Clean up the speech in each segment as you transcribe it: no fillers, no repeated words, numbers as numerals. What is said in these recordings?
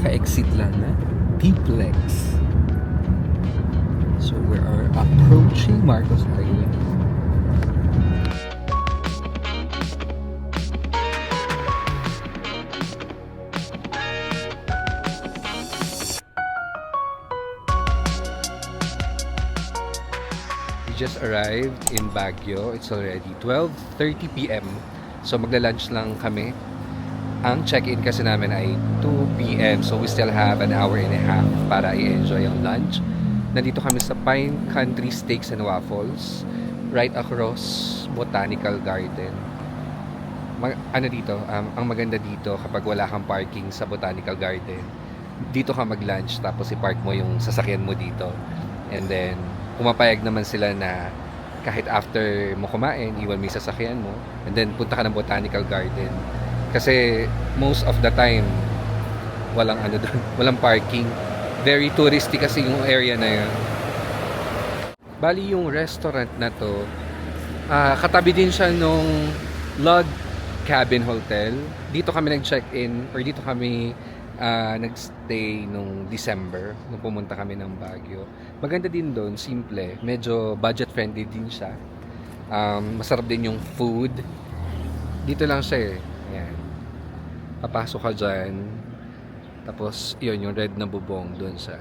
Kaka-exit lang na T-Plex. So we are approaching Marcos Highway. We just arrived in Baguio. It's already 12:30 p.m. So magla-lunch lang kami. Ang check-in kasi namin ay 2 p.m. So we still have an hour and a half para i-enjoy ang lunch. Nandito kami sa Pine Country Steaks and Waffles, right across Botanical Garden. Ano dito, ang maganda dito kapag wala kang parking sa Botanical Garden, dito ka mag-lunch tapos i-park mo yung sasakyan mo dito. And then, pumapayag naman sila na kahit after mo kumain, iwan mo yung sasakyan mo, and then punta ka ng Botanical Garden. Kasi most of the time, walang ano doon, walang parking. Very touristy kasi yung area na yun. Bali yung restaurant na to, katabi din siya nung Log Cabin Hotel. Dito kami nag-check-in, or dito kami nag-stay nung December, nung pumunta kami ng Baguio. Maganda din doon, simple. Medyo budget-friendly din siya. Masarap din yung food. Dito lang siya eh. Ayan. Papasok ka dyan. Tapos, yun, yung red na bubong doon sa...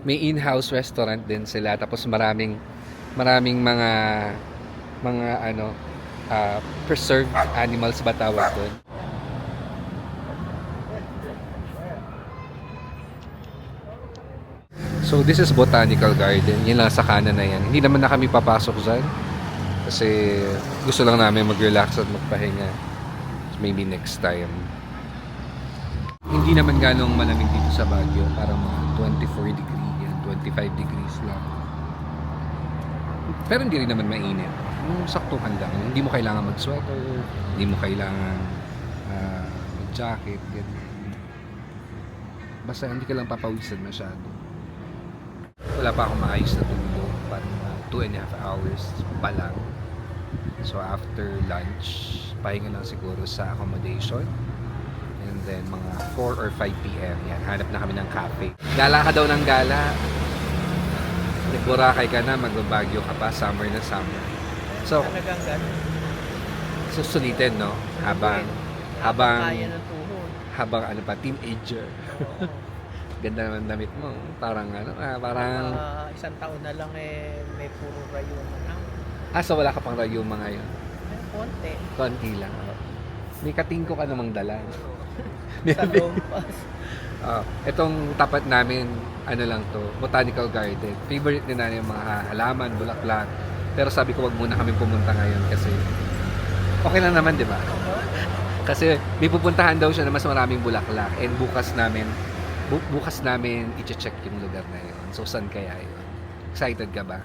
May in-house restaurant din sila. Tapos maraming mga preserved animals ba tawag doon. So this is Botanical Garden. Yan lang sa kanan na yan. Hindi naman na kami papasok dyan. Kasi gusto lang namin mag-relax at magpahinga. So, maybe next time. Hindi naman ganong malamig dito sa Baguio. Parang mga 24 degrees yan. 25 degrees lang. Pero hindi rin naman mainit. Yung saktuhan lang. Hindi mo kailangan mag-sweater. Hindi mo kailangan mag-jacket. Ganyan. Basta hindi ka lang papawisan masyado. Wala pa akong maayos na tulog. Parang 2.5 hours pa lang. So after lunch, pahinga lang siguro sa accommodation. And then mga 4 or 5 p.m. Yan, hanap na kami ng cafe. Gala ka daw ng gala. Nag-Boracay ka na, magbabagyo ka pa, summer na summer. So, talagang gano'n. Susulitin, no? Habang Kaya ng tuhod. habang ano pa, teenager. Ganda naman damit mo. Parang parang... isang taon na lang may puro rayuma na. So wala ka pang rayuma ngayon? Konti. Konti lang. May katingko ka namang dala. Sa lumpas. Itong tapat namin, ano lang to, Botanical Garden. Favorite din namin yung mga halaman, bulaklak. Pero sabi ko wag muna kami pumunta ngayon kasi okay lang naman, di ba? Kasi may pupuntahan daw siya na mas maraming bulaklak. And bukas namin i-check yung lugar na yun. So, saan kaya yun? Excited ka ba?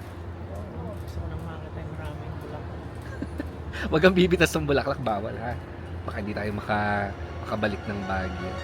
Gusto ko nang makita yung maraming bulaklak. Wag kang bibitas ng bulaklak, bawal ha. Baka hindi tayo makabalik ng Baguio.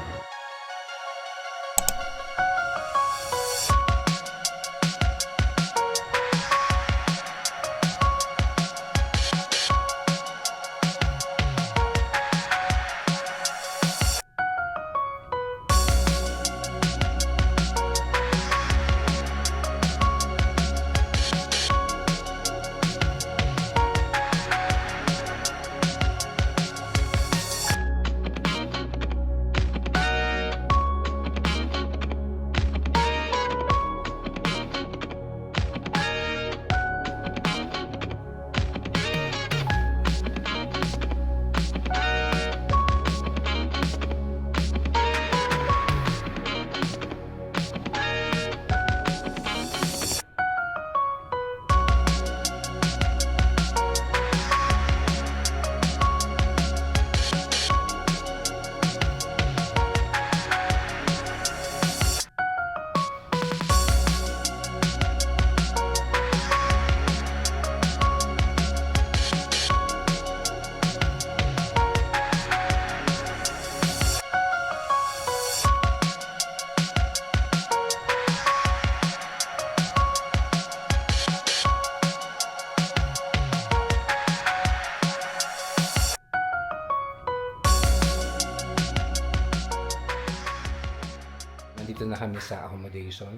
nandito na kami sa accommodation.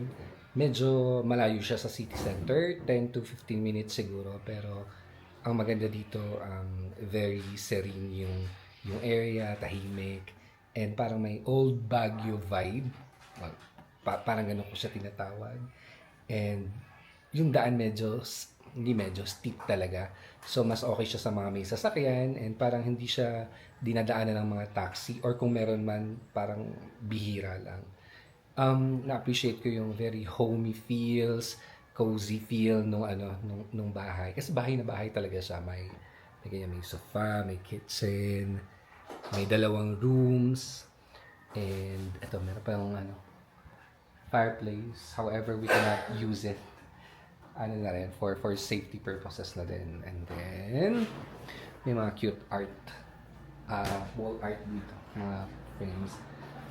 Medyo malayo siya sa city center, 10 to 15 minutes siguro. Pero ang maganda dito, very serene yung area, tahimik. And parang may old Baguio vibe. Well, parang ganun ko siya tinatawag. And yung daan hindi medyo steep talaga. So, mas okay siya sa mga may sasakyan and parang hindi siya dinadaanan ng mga taxi or kung meron man, parang bihira lang. Na-appreciate ko yung very homey feels, cozy feel nung bahay. Kasi bahay na bahay talaga siya. May sofa, may kitchen, may 2 rooms, and ito, meron pa yung fireplace. However, we cannot use it na rin, for safety purposes na din. And then, may mga cute art, wall art dito, mga frames.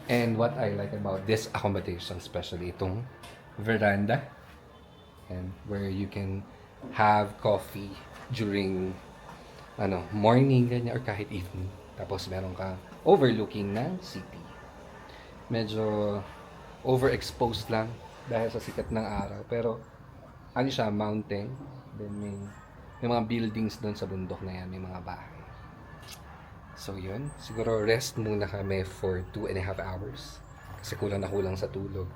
And what I like about this accommodation, especially itong veranda, and where you can have coffee during morning ganyan or kahit evening. Tapos meron ka overlooking ng city. Medyo overexposed lang dahil sa sikat ng araw, pero siya, mountain. Then may mga buildings doon sa bundok na yan, may mga bahay. So yun, siguro rest muna kami for 2.5 hours kasi kulang na kulang sa tulog.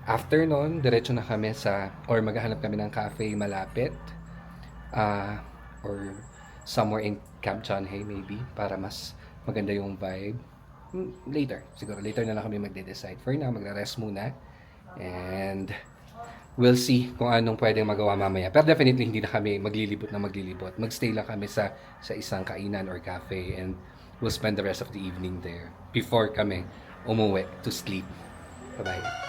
After nun, diretso na kami maghahanap kami ng cafe malapit, or somewhere in Camp Chanhae maybe, para mas maganda yung vibe. Siguro later na lang kami magde-decide. For now, magre-rest muna and we'll see kung anong pwedeng magawa mamaya. Pero definitely hindi na kami maglilibot. Magstay lang kami sa isang kainan or cafe and we'll spend the rest of the evening there before kami umuwi to sleep. Bye-bye.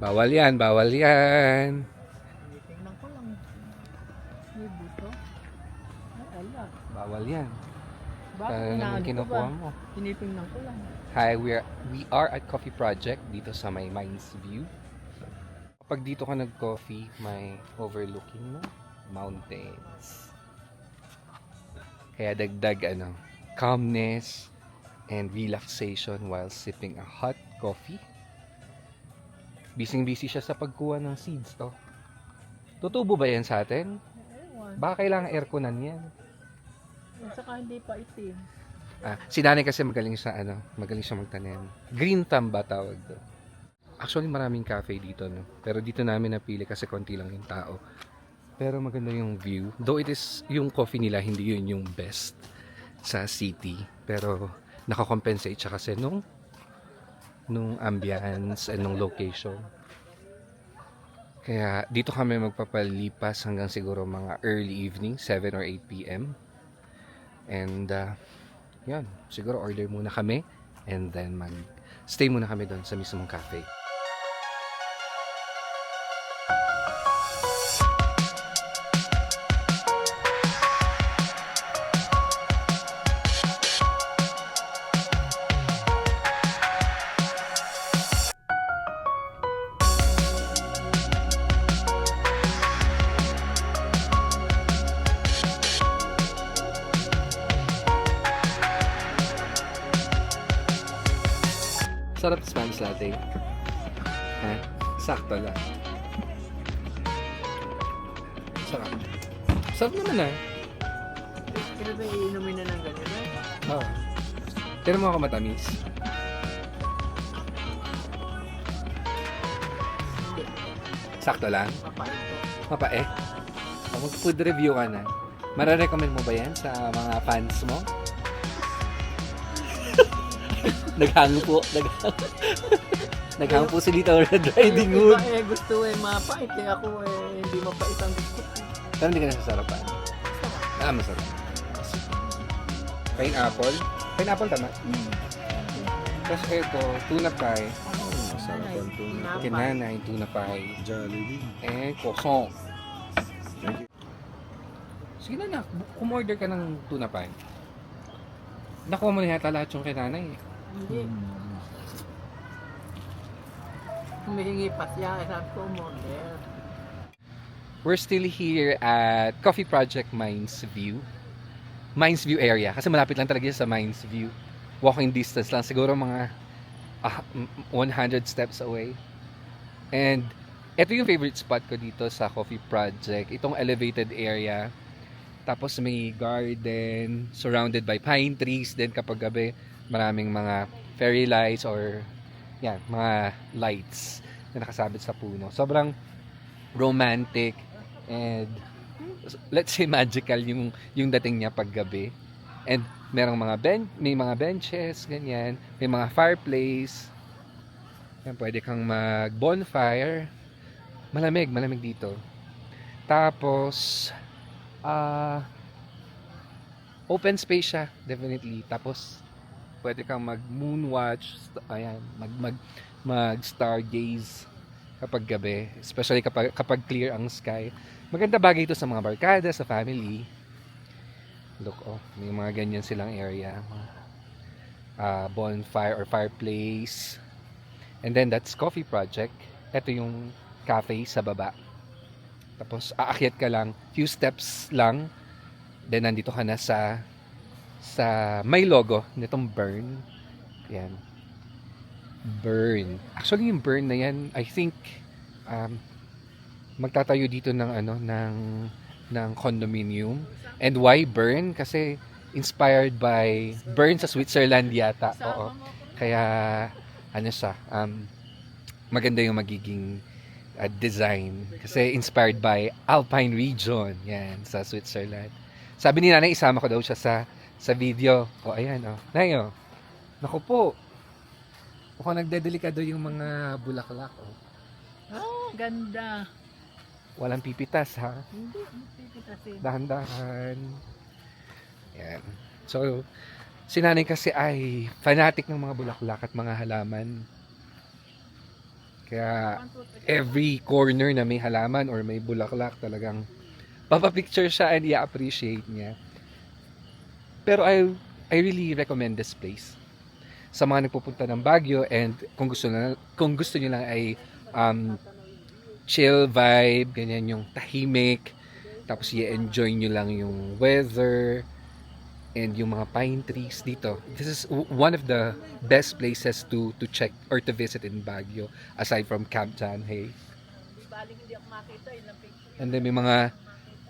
Bawal yan, bawal yan. Tingnan ko lang. May buto. Ay, ala. Bawal yan. Bakit Ano naman inaano ko kinukuha ba? mo? Tinitingnan ko lang. Hi, we are at Coffee Project dito sa may Mines View. Kapag dito ka nag-coffee, may overlooking na mountains. Kaya dagdag calmness and relaxation while sipping a hot coffee. Busy siya sa pagkuha ng seeds to. Tutubo ba yan sa atin? Ewan. Baka kailangan airconan yan. At saka hindi pa itim. Si Nanay kasi magaling siya magtanim. Green thumb ba tawag doon? Actually maraming cafe dito, no? Pero dito namin napili kasi konti lang yung tao. Pero maganda yung view. Though it is, yung coffee nila hindi yun yung best sa city. Pero nakakompensate siya kasi nung ambience and nung location. Kaya dito kami magpapalipas hanggang siguro mga early evening, 7 or 8 p.m. And yan, siguro order muna kami and then stay muna kami doon sa mismong cafe. Sarap Spanish latte. Sakto lang. Sarap. Sarap naman Pero ba iinumin na ng ganito? Oo. Pero mo ako matamis. Hindi. Sakto lang. Mapait to. Mapait. Mag-food review ka na. Mararecommend mo ba yan sa mga fans mo? Naghang po si Little Red Riding Hood. Gusto mapait. Ako hindi mapait ang gusto. Pero hindi ka nasasarapan. Masarap. Pineapple. Pineapple tama? Tapos ito, tuna pie. Masarap ang tuna. Kinanay, tuna pie. Jollibee. And croissant. Thank you. Sige na nak, kumorder ka ng tuna pie. Nakuha mo na yata lahat yung kinanay. Hindi. Humihingi pa siya. Sabi ko, model. We're still here at Coffee Project Mines View. Mines View area. Kasi malapit lang talaga sa Mines View. Walking distance lang. Siguro mga 100 steps away. And ito yung favorite spot ko dito sa Coffee Project. Itong elevated area. Tapos may garden surrounded by pine trees. Then kapag gabi, maraming mga fairy lights or yan, mga lights na nakasabit sa puno. Sobrang romantic and let's say magical yung dating niya pag gabi. And merong may mga benches, ganyan, may mga fireplace. Yan, pwede kang mag-bonfire. Malamig dito. Tapos open space siya, definitely. Tapos pwede kang mag-moonwatch, ayan, mag-stargaze kapag gabi, especially kapag clear ang sky. Maganda bagay ito sa mga barkada, sa family. Look, may mga ganyan silang area. Bonfire or fireplace. And then that's Coffee Project. Ito yung cafe sa baba. Tapos aakyat ka lang, few steps lang. Then nandito ka na sa may logo nitong Burn. Yan. Burn. Actually yung Burn na yan, I think magtatayo dito ng condominium. And why Burn? Kasi inspired by Burn sa Switzerland yata. Oo. Kaya siya, maganda yung magiging design kasi inspired by Alpine region yan sa Switzerland. Sabi ni nanay isama ko daw siya sa video. Ayan Nay, naku po. Mukhang nagdedelikado yung mga bulaklak. Ganda. Walang pipitas ha. Hindi pipitasin. Dahan-dahan. Yan. So, si nanay kasi ay fanatic ng mga bulaklak at mga halaman. Kaya every corner na may halaman or may bulaklak talagang papapicture siya and i-appreciate niya. Pero I really recommend this place sa mga nagpupunta ng Baguio and kung gusto niyo lang ay chill vibe, ganyan yung tahimik, tapos i-enjoy niyo lang yung weather and yung mga pine trees dito. This is one of the best places to check or to visit in Baguio aside from Camp Janhay. And then may mga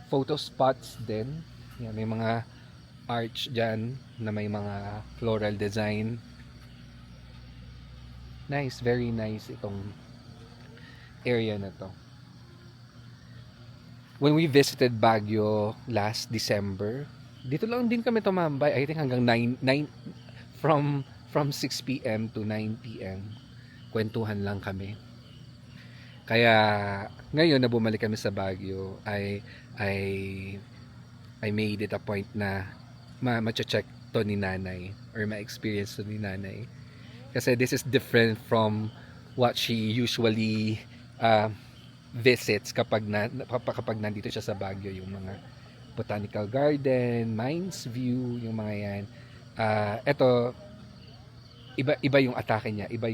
photo spots din. Yan, may mga arch dyan na may mga floral design. Nice, very nice itong area na to. When we visited Baguio last December, dito lang din kami tumambay. I think hanggang 9 from 6 p.m. to 9 p.m. Kwentuhan lang kami. Kaya ngayon na bumalik kami sa Baguio, I made it a point na ma-check to ni nanay or ma-experience to ni nanay. Kasi this is different from what she usually visits kapag nandito siya sa Baguio, yung mga botanical garden, Mines View, yung mga yan. Ito iba yung atake niya, iba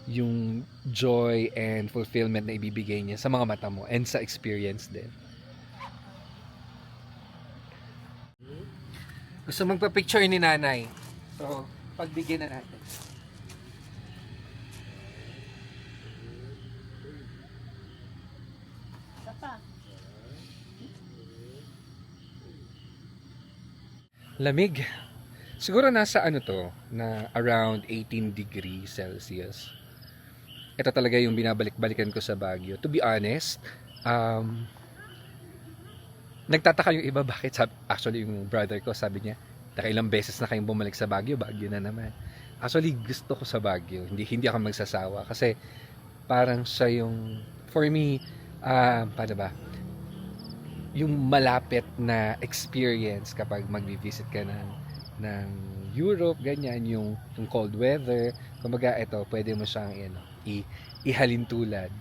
yung joy and fulfillment na ibibigay niya sa mga mata mo and sa experience din. Gusto magpa-picture ni nanay. So, pagbigyan na natin. Lamig. Siguro nasa na around 18 degrees Celsius. Ito talaga yung binabalik-balikan ko sa Baguio. To be honest, nagtataka yung iba bakit. Actually, yung brother ko sabi niya, nakailang beses na kayong bumalik sa Baguio, Baguio na naman. Actually, gusto ko sa Baguio. Hindi ako magsasawa kasi parang siya yung, for me, paano ba? Yung malapit na experience kapag mag-visit ka ng Europe, ganyan, yung cold weather. Kumbaga, ito, pwede mo siyang ihalin tulad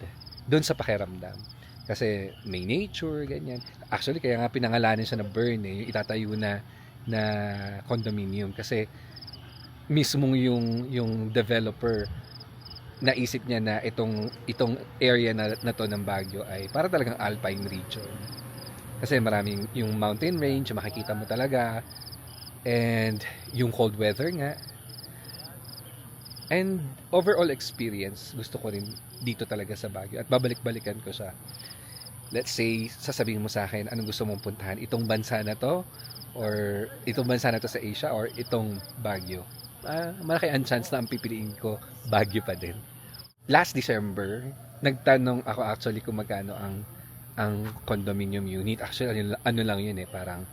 doon sa pakiramdam. Kasi may nature, ganyan. Actually, kaya nga pinangalanan siya na Burn, yung itatayo na condominium. Kasi mismong yung developer, naisip niya na itong area na to ng Baguio ay para talagang alpine region. Kasi maraming yung mountain range, makikita mo talaga. And yung cold weather nga. And overall experience, gusto ko rin dito talaga sa Baguio. At babalik-balikan ko siya. Let's say, sasabihin mo sa akin, anong gusto mong puntahan? Itong bansa na to? Or itong bansa na to sa Asia? Or itong Baguio? Malaki ang chance na ang pipiliin ko, Baguio pa din. Last December, nagtanong ako actually kung magkano ang condominium unit. Actually, ano lang yun parang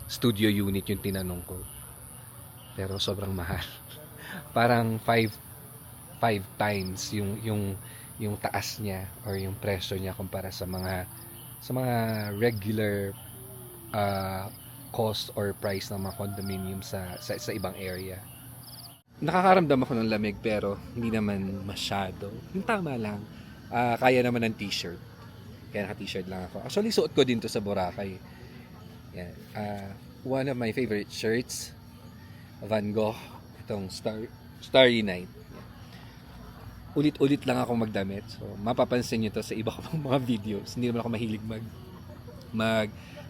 studio unit yung tinanong ko. Pero sobrang mahal. Parang 5 times yung taas niya or yung presyo niya kumpara sa mga regular cost or price ng mga condominium sa ibang area. Nakakaramdam ako ng lamig pero hindi naman masyado. Yung tama lang. Kaya naman ng t-shirt. Kaya naka-t-shirt lang ako. Actually, suot ko din to sa Boracay. Yan. One of my favorite shirts, Van Gogh, itong Starry Night. Yan. Ulit-ulit lang ako magdamit. So, mapapansin nyo to sa iba ko pang mga videos. Hindi naman ako mahilig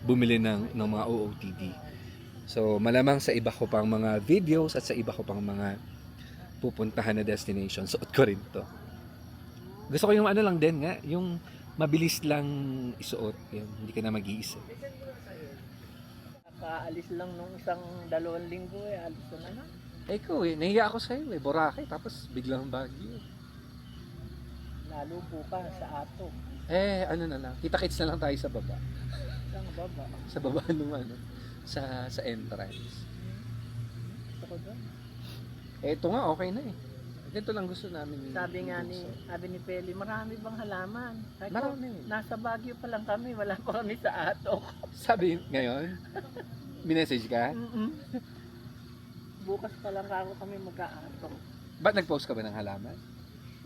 bumili ng mga OOTD. So, malamang sa iba ko pang mga videos at sa iba ko pang mga pupuntahan na destination, suot ko rin to. Gusto ko yung ano lang din nga, yung mabilis lang isuot. Yung hindi ka na mag-iisip. Nakaalis lang nung 2 linggo alis na na. Ikaw nahiya ako sa'yo Boracay, tapos biglang Baguio. Lalo bukas sa Ato. Ano na lang, kita-kits na lang tayo sa baba. Saan baba? Sa baba nung sa entrance. Gusto ko doon. Ito nga, okay na Ganito lang gusto namin. Sabi ni Peli, marami bang halaman? Marami. Nasa Baguio pa lang kami, wala pa kami sa Ato. Sabi ngayon, minessage ka? Bukas pa lang ako kami mag-aato. Ba't nag-post ka ba ng halaman?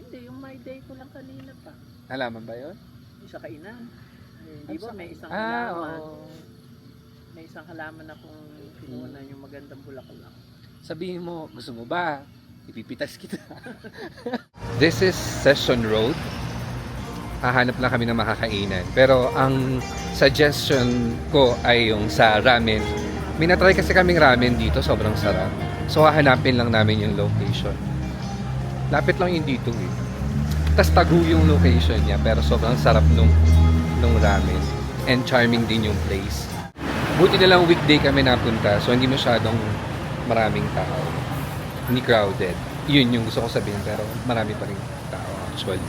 Hindi, yung my day ko lang kanina pa. Halaman ba yun? Yung sa kainan. Di ba may isang Ah, halaman? oo. May isang halaman akong pinunan yung magandang bulaklak. Sabihin mo, gusto mo ba? Ipipitas kita. This is Session Road. Hahanap lang kami ng makakainan. Pero ang suggestion ko ay yung sa ramen. Minatry kasi kaming ramen dito, sobrang sarap. So hahanapin lang namin yung location. Lapit lang yung dito Tapos tagu yung location niya, pero sobrang sarap nung ramen. And charming din yung place. Buti na lang weekday kami napunta, so hindi masyadong maraming tao. Hindi crowded. Yun yung gusto ko sabihin, pero marami pa rin tao actually.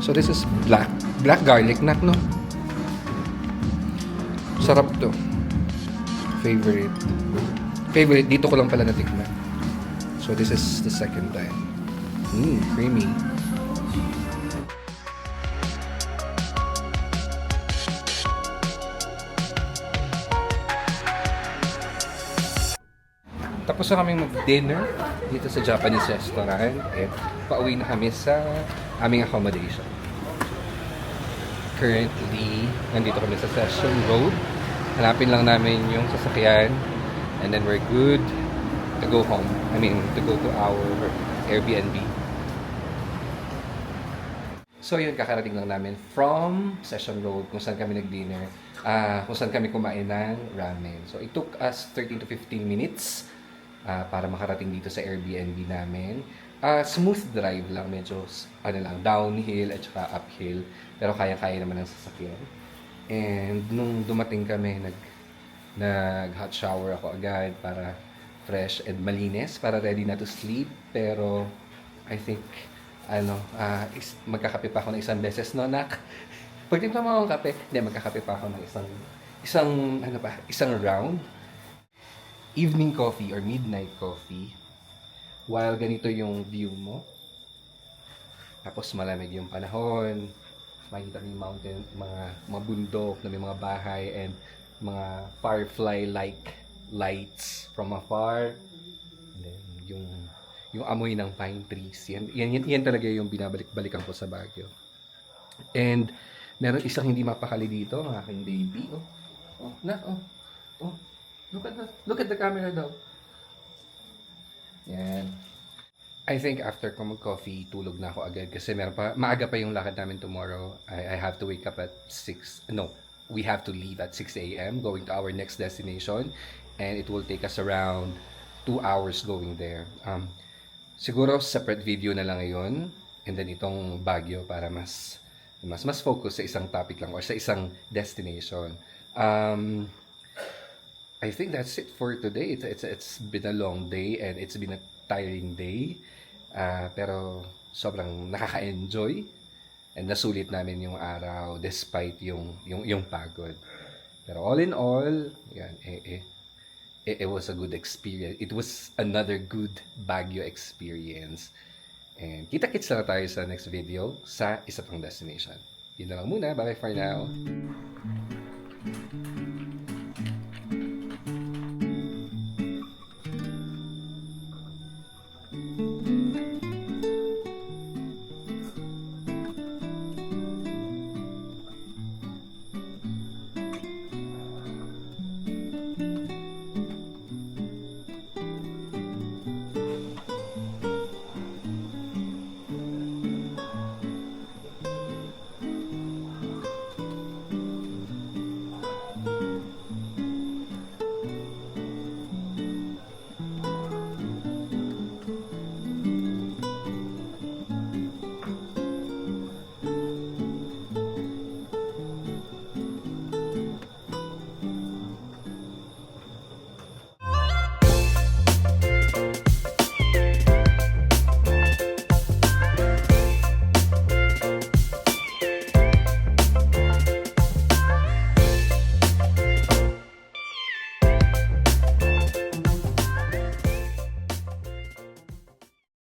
So this is black garlic nut, no? Sarap to. Favorite. Dito ko lang pala natikman. So this is the second time. Creamy. Tapos na kaming mag-dinner dito sa Japanese restaurant. Pauwi na kami sa aming accommodation. Currently, nandito kami sa Session Road. Hanapin lang namin yung sasakyan. And then we're good to go home. To go to our Airbnb. So yun, kakarating lang namin from Session Road kung saan kami nag-dinner, kung saan kami kumain ng ramen. So it took us 13 to 15 minutes para makarating dito sa Airbnb namin. Smooth drive lang, medyo downhill at saka uphill. Pero kaya-kaya naman ang sasakyan. And nung dumating kami, nag-hot shower ako agad para fresh and malinis, para ready na to sleep. Pero I think magkakape pa ako ng isang beses, no, nak? Pagtimpla mo akong kape, hindi, magkakape pa ako ng isang round. Evening coffee or midnight coffee. While ganito yung view mo. Tapos malamig yung panahon. Makikita mo yung mountain, mga bundok na may mga bahay and mga firefly-like lights from afar. And then, yung amoy ng pine trees. Yan talaga yung binabalik-balikan ko sa Baguio. And meron isang hindi mapakali dito, ang aking baby. Look at the camera daw. Yan. I think after ko mag-coffee, tulog na ako agad kasi maaga pa yung lakad namin tomorrow. I have to wake up at 6. No, we have to leave at 6 a.m. going to our next destination. And it will take us around 2 hours going there. Siguro separate video na lang ngayon and then itong Baguio para mas focus sa isang topic lang or sa isang destination. I think that's it for today. It's been a long day and it's been a tiring day. Pero sobrang nakaka-enjoy and nasulit namin yung araw despite yung pagod. Pero all in all, yan, it was a good experience. It was another good Baguio experience. And kita-kits na tayo sa next video sa isa pang destination. Yun na lang muna. Bye for now.